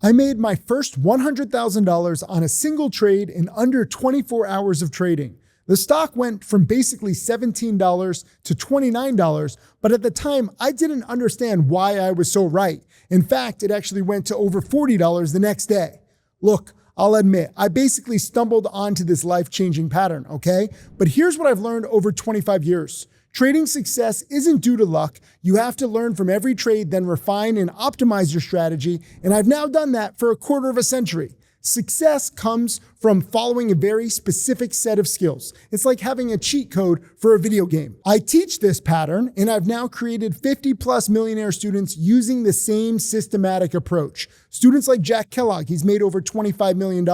I made my first $100,000 on a single trade in under 24 hours of trading. The stock went from basically $17 to $29, but at the time, I didn't understand why I was so right. In fact, it actually went to over $40 the next day. Look, I'll admit, I basically stumbled onto this life-changing pattern, okay? But here's what I've learned over 25 years. Trading success isn't due to luck. You have to learn from every trade, then refine and optimize your strategy. And I've now done that for a quarter of a century. Success comes from following a very specific set of skills. It's like having a cheat code for a video game. I teach this pattern, and I've now created 50 plus millionaire students using the same systematic approach. Students like Jack Kellogg, he's made over $25 million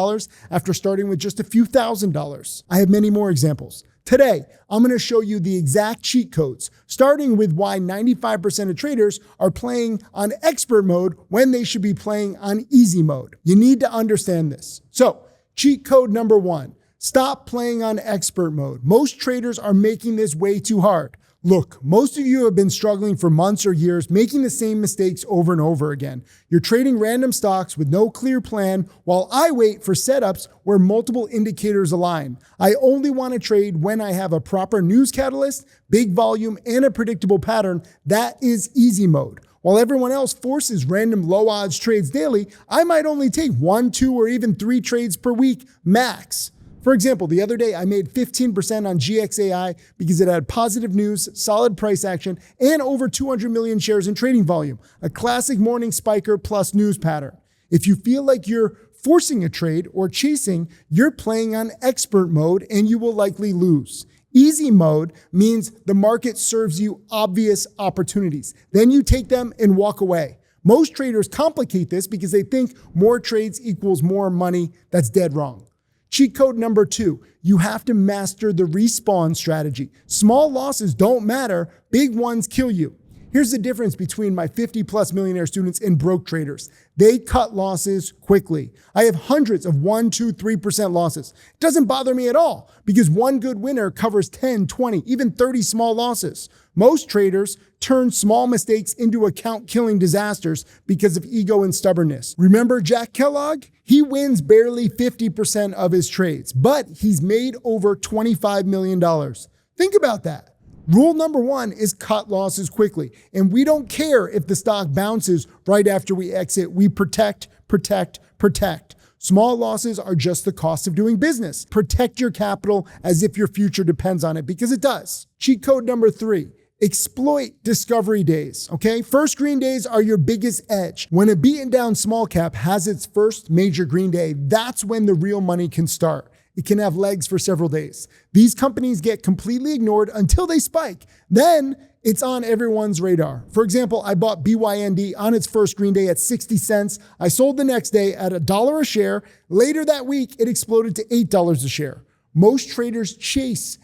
after starting with just a few $1,000s. I have many more examples. Today, I'm going to show you the exact cheat codes, starting with why 95% of traders are playing on expert mode when they should be playing on easy mode. You need to understand this. So, cheat code number 1, stop playing on expert mode. Most traders are making this way too hard. Look, most of you have been struggling for months or years, making the same mistakes over and over again. You're trading random stocks with no clear plan, while I wait for setups where multiple indicators align. I only want to trade when I have a proper news catalyst, big volume, and a predictable pattern. That is easy mode. While everyone else forces random low odds trades daily, I might only take 1, 2, or even 3 trades per week, max. For example, the other day I made 15% on GXAI because it had positive news, solid price action, and over 200 million shares in trading volume, a classic morning spiker plus news pattern. If you feel like you're forcing a trade or chasing, you're playing on expert mode and you will likely lose. Easy mode means the market serves you obvious opportunities. Then you take them and walk away. Most traders complicate this because they think more trades equals more money. That's dead wrong. Cheat code number 2, you have to master the respawn strategy. Small losses don't matter, big ones kill you. Here's the difference between my 50 plus millionaire students and broke traders. They cut losses quickly. I have hundreds of 1, 2, 3% losses. It doesn't bother me at all because one good winner covers 10, 20, even 30 small losses. Most traders turn small mistakes into account-killing disasters because of ego and stubbornness. Remember Jack Kellogg? He wins barely 50% of his trades, but he's made over $25 million. Think about that. Rule number 1 is cut losses quickly. And we don't care if the stock bounces right after we exit. We protect, protect, protect. Small losses are just the cost of doing business. Protect your capital as if your future depends on it, because it does. Cheat code number 3. Exploit discovery days, okay? First green days are your biggest edge. When a beaten down small cap has its first major green day, that's when the real money can start. It can have legs for several days. These companies get completely ignored until they spike. Then it's on everyone's radar. For example, I bought BYND on its first green day at 60 cents. I sold the next day at $1 a share. Later that week, it exploded to $8 a share. Most traders chase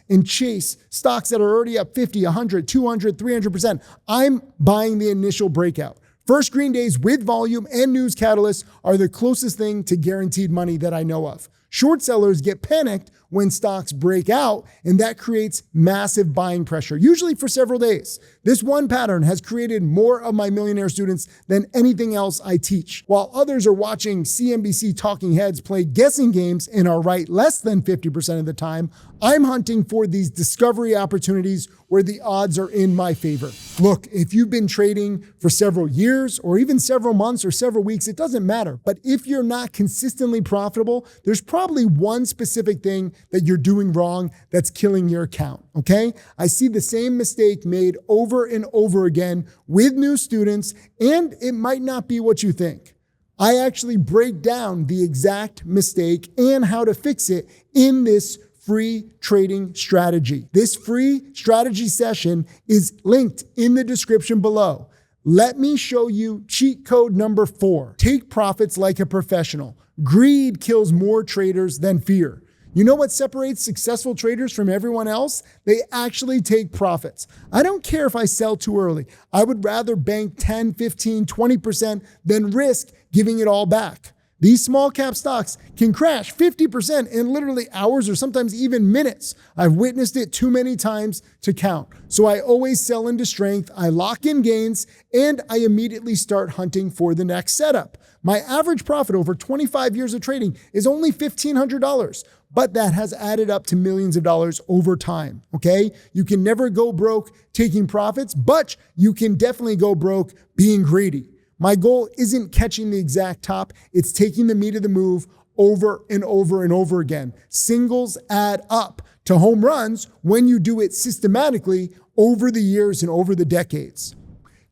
stocks that are already up 50, 100, 200, 300%. I'm buying the initial breakout. First green days with volume and news catalysts are the closest thing to guaranteed money that I know of. Short sellers get panicked when stocks break out, and that creates massive buying pressure, usually for several days. This one pattern has created more of my millionaire students than anything else I teach. While others are watching CNBC talking heads play guessing games and are right less than 50% of the time, I'm hunting for these discovery opportunities where the odds are in my favor. Look, if you've been trading for several years or even several months or several weeks, it doesn't matter. But if you're not consistently profitable, there's probably one specific thing that you're doing wrong that's killing your account, okay? I see the same mistake made over and over again with new students, and it might not be what you think. I actually break down the exact mistake and how to fix it in this free trading strategy. This free strategy session is linked in the description below. Let me show you cheat code number 4. Take profits like a professional. Greed kills more traders than fear. You know what separates successful traders from everyone else? They actually take profits. I don't care if I sell too early. I would rather bank 10, 15, 20% than risk giving it all back. These small cap stocks can crash 50% in literally hours or sometimes even minutes. I've witnessed it too many times to count. So I always sell into strength, I lock in gains, and I immediately start hunting for the next setup. My average profit over 25 years of trading is only $1,500, but that has added up to millions of dollars over time, okay? You can never go broke taking profits, but you can definitely go broke being greedy. My goal isn't catching the exact top, it's taking the meat of the move over and over and over again. Singles add up to home runs when you do it systematically over the years and over the decades.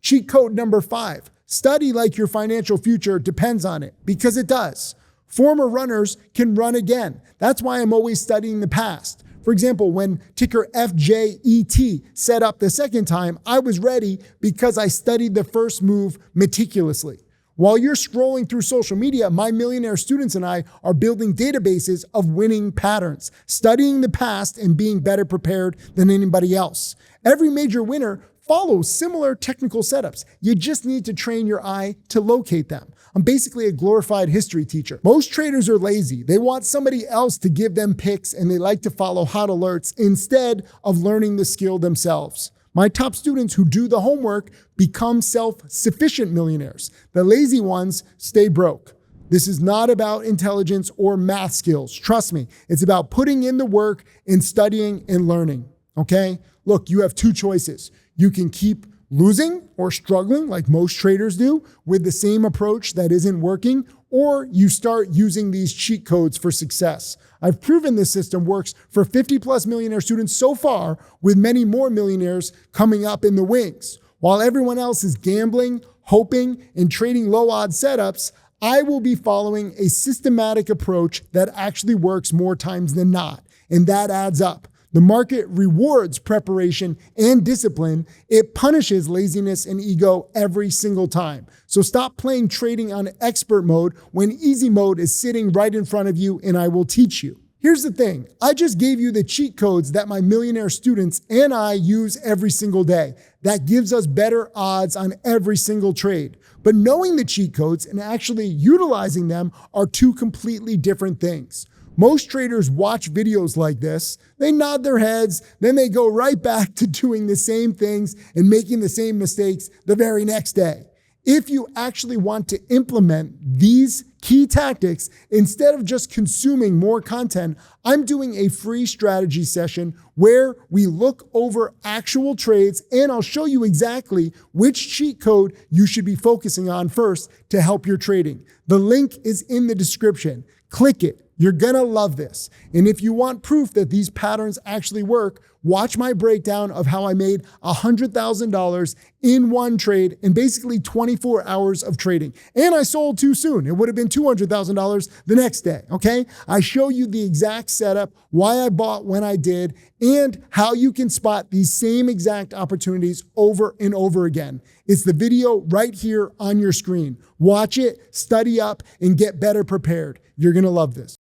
Cheat code number 5, study like your financial future depends on it, because it does. Former runners can run again. That's why I'm always studying the past. For example, when ticker FJET set up the second time, I was ready because I studied the first move meticulously. While you're scrolling through social media, my millionaire students and I are building databases of winning patterns, studying the past and being better prepared than anybody else. Every major winner follows similar technical setups. You just need to train your eye to locate them. I'm basically a glorified history teacher. Most traders are lazy. They want somebody else to give them picks, and they like to follow hot alerts instead of learning the skill themselves. My top students who do the homework become self-sufficient millionaires. The lazy ones stay broke. This is not about intelligence or math skills. Trust me, it's about putting in the work and studying and learning, okay? Look, you have two choices. You can keep losing or struggling like most traders do with the same approach that isn't working, or you start using these cheat codes for success. I've proven this system works for 50 plus millionaire students so far, with many more millionaires coming up in the wings. While everyone else is gambling, hoping, and trading low odds setups, I will be following a systematic approach that actually works more times than not, and that adds up. The market rewards preparation and discipline. It punishes laziness and ego every single time. So stop playing trading on expert mode when easy mode is sitting right in front of you, and I will teach you. Here's the thing. I just gave you the cheat codes that my millionaire students and I use every single day. That gives us better odds on every single trade. But knowing the cheat codes and actually utilizing them are two completely different things. Most traders watch videos like this, they nod their heads, then they go right back to doing the same things and making the same mistakes the very next day. If you actually want to implement these key tactics, instead of just consuming more content, I'm doing a free strategy session where we look over actual trades, and I'll show you exactly which cheat code you should be focusing on first to help your trading. The link is in the description. Click it. You're gonna love this. And if you want proof that these patterns actually work, watch my breakdown of how I made $100,000 in one trade in basically 24 hours of trading. And I sold too soon. It would have been $200,000 the next day, okay? I show you the exact setup, why I bought when I did, and how you can spot these same exact opportunities over and over again. It's the video right here on your screen. Watch it, study up, and get better prepared. You're gonna love this.